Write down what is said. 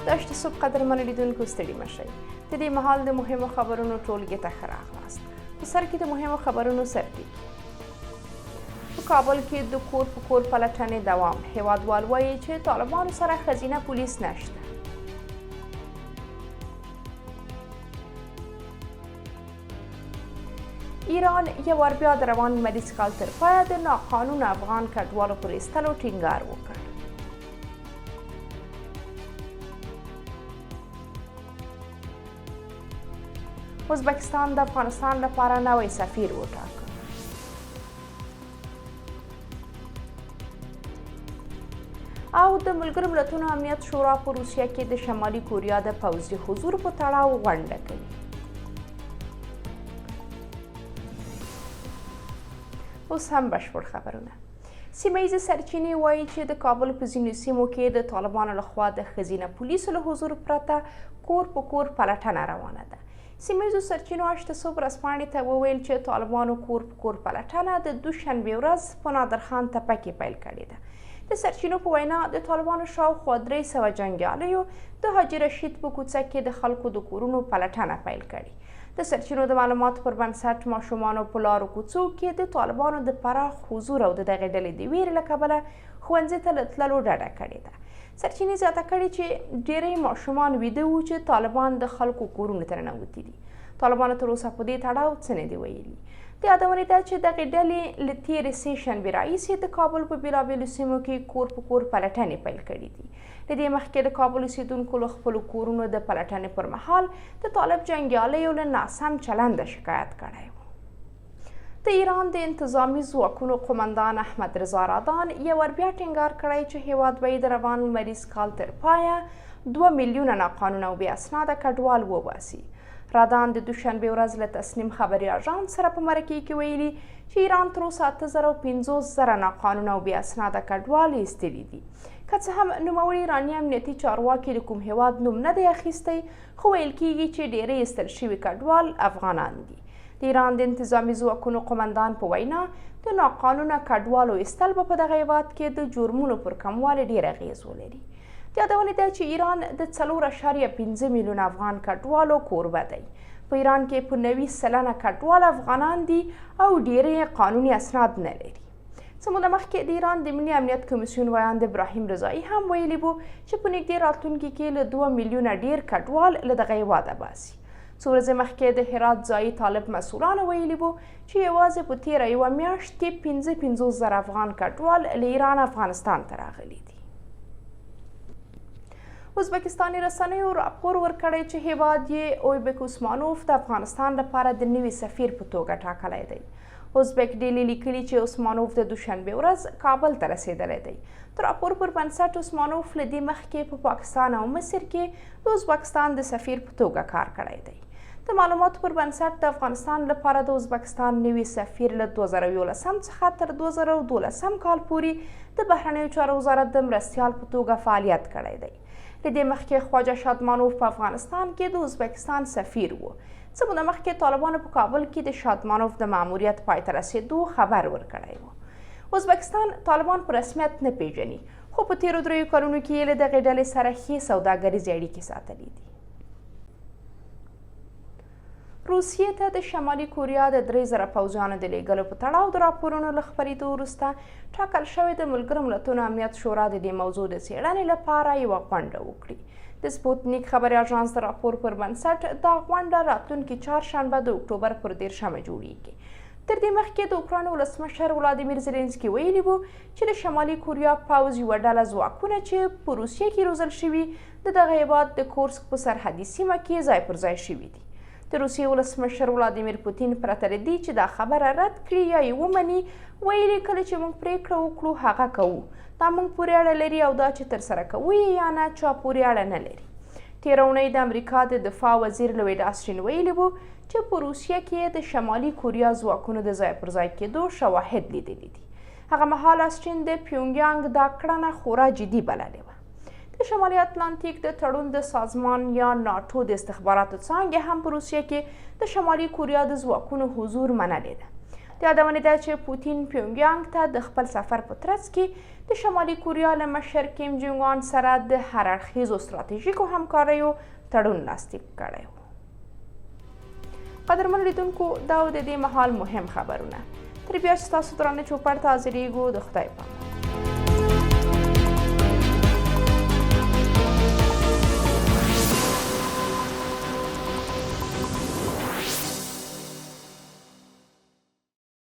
داشت صبح قدرمن لیدونکو ستړي مشئ د دې مهال د مهمو خبرونو ټولګې ته ښه راغلاست. په سر کې د مهمو خبرونو سرټکي. په کابل کې د کور په کور پلټنې دوام. هیوادوال وایي چې طالبانو سره ښځینه پولیس نشته. ایران یو وار بیا د روان لمریز کال تر پایه د ناقانونه افغان کډوالو پر ایستلو ټینګار وکړ. ازبکستان د افغانستان لپاره نوی سفیر وټاکه. او د ملګرو ملتونو امنیت شورا په روسیه کې د شمالي کوریا د پوځي حضور په تړاو غونډه کوي. اوس هم بشپړ خبرونه. سیمه ییزې سرچینې وایي چې د کابل په ځینو سیمو کې د طالبانو لخوا د ښځینه پولیسو له حضور پرته کور په کور پلټنه روانه ده. سیمه ییزو سرچینو هشته صبح ورځپاڼې ته وویل چې طالبانو کور په کور پلټنه د دوشنبې ورځ په نادرخان تپه کې پیل کړې ده. د سرچینو په وینا د طالبانو شاوخوا 300 جنګیالیو د حاجي رشید په کوڅه کې د خلکو د کورونو پلټنه پیل کړې. د سرچینو د معلوماتو پر بنسټ ماشومانو په لارو کوڅو کې د طالبانو د پراخ حضور او د دغې ډلې د ویرې له کبله ښوونځي ته له تللو ډډه کړې ده. سرچینې زیاته کړې چې ډېری ماشومان ویده وو چې طالبان د خلکو کورونو ته ننوتي دي. طالبانو تر اوسه په دې تړاو څه نه دي ویلي. د یادونې ده چې دغې ډلې له تېرې سې شنبې راهیسې د کابل په بېلابېلو سیمو کې کور په کور پلټنې پیل کړي دي. له دې مخکې د کابل اوسېدونکو له خپلو کورونو د پلټنې پر مهال د طالب جنګیالیو له ناسم چلنده شکایت کړی و. د ایران د انتظامی ځواکونو قومندان احمد رضا رادان یو وار بیا ټینګار کړی چې هیواد به د روان لمریز کال تر پایه 2 میلیونه ناقانونه او بې اسناده کډوال وباسي. رادان د دوشنبې ورځ له تسنیم خبري اژانس سره په مرکې کې ویلي چې ایران تر اوسه 85,000 ناقانونه او بې اسناده کډوال ایستلي دي. که څه هم نوموړي ایراني امنیتي چارواکي د کوم هیواد نوم نه دی اخیستی، خو ویل کیږي چې ډیری ایستل شوي کډوال افغانان دي. د ایران د انتظامي ځواکونو قومندان په وینا د ناقانونه کډوالو ایستل به په دغه هیواد کې د جرمونو پر کموالي ډیر اغیز ولري. د یادونې ده چې ایران د 4.5 میلیونه افغان کډوالو کوربه دی. په ایران کې په 90% کډوال افغانان دي او ډیری قانوني اسناد نه لري. څه موده مخکې د ایران د ملي امنیت کمیسیون ویاند ابراهیم رضایي هم ویلي وو چې په نږدې راتلونکي کې له 2 میلیونه ډیر کډوال له دغه هیواده باسي. څو ورځې مخکې د هرات ځایي طالب مسؤلانو ویلي وو چې یوازې په تېره یوه میاشت کې 55,000 افغان کډوال له ایران افغانستان ته راغلي دي. ازبکستاني رسنیو راپور ورکړی چې هیواد یې اویبک عثمانوف د افغانستان لپاره د نوي سفیر په توګه ټاکلی دی. ازبک ډیلی لیکلي چې عثمانوف د دوشنبې ورځ کابل ته رسېدلی دی. د راپور پر بنسټ عثمانوف له دې مخکې په پاکستان او مصر کې د ازبکستان د سفیر په توګه کار کړی دی. د معلوماتو پر بنسټ د افغانستان لپاره د ازبکستان نوي سفیر له 2011 څخه تر 2012 کال پورې د بهرنیو چارو وزارت د مرستیال په توګه فعالیت کړی دی. له دې مخکې خواجه شادمانوف په افغانستان کې د ازبکستان سفیر و. څه موده مخکې طالبانو په کابل کې د شادمانوف د ماموریت پای ته رسېدو خبر ورکړی و. ازبکستان طالبان په رسمیت نه پیژني، خو په تېرو 3 کلونو کې یې له دغې ډلې سره ښې سوداګریزې اړیکې ساتلې دي. روسیې ته د شمالي کوریا د 3,000 پوځیانو د لیږلو په تړاو د راپورونو له خپرېدو وروسته ټاکل شوې د ملګرو ملتونو امنیت شورا د دې موضوع د څېړنې لپاره یوه غونډه وکړي. د سپوتنیک خبري اژانس د راپور پر بنسټ دا غونډه راتلونکي چهارشنبه د اکتوبر پر 13 جوړیږي. تر دې مخکې د اوکراین ولسمشر ولادیمیر زیلنسکي ویلي وو چې د شمالي کوریا پوځ یوه ډله ځواکونه چې په روسیې کې روزل شوي د دغه هیواد د کورسک په سرحدي سیمه کې ځای پر ځای شوي دي. د روسیې ولسمشر ولادیمیر پوتین پرته له دې چې دا خبره رد کړي یا یې ومني، ویلي کله چې موږ پرېکړه وکړو هغه کوو. دا موږ پورې اړه لري او دا چې ترسره کوو یې یا نه چا پورې اړه نه لري. تېره اونۍ د امریکا د دفاع وزیر لوید آسټین ویلي وو چې په روسیه کې د شمالي کوریا ځواکونو د ځای پر ځای کېدو شواهد لیدلي دي. هغه مهال آسټین د پیونګیانګ دا کړنه خورا جدي بللې وه. د شمالي اتلانتیک د تړون د سازمان یا ناټو د استخباراتو څانګې هم په روسیه کې د شمالي کوریا د ځواکونو حضور منلې ده. د یادونې ده چې پوتین پیونګیانګ ته د خپل سفر په ترڅ کې د شمالي کوریا له مشر کیم جونګ ان سره د هر اړخیزو ستراتیژیکو همکاریو تړون لاسلیک کړی و. قدرمنو لیدونکو دا د دې مهال مهم خبرونه. تر بیا چې ستاسو درانه چوپړ ته حاضرېږو د خدای په امان.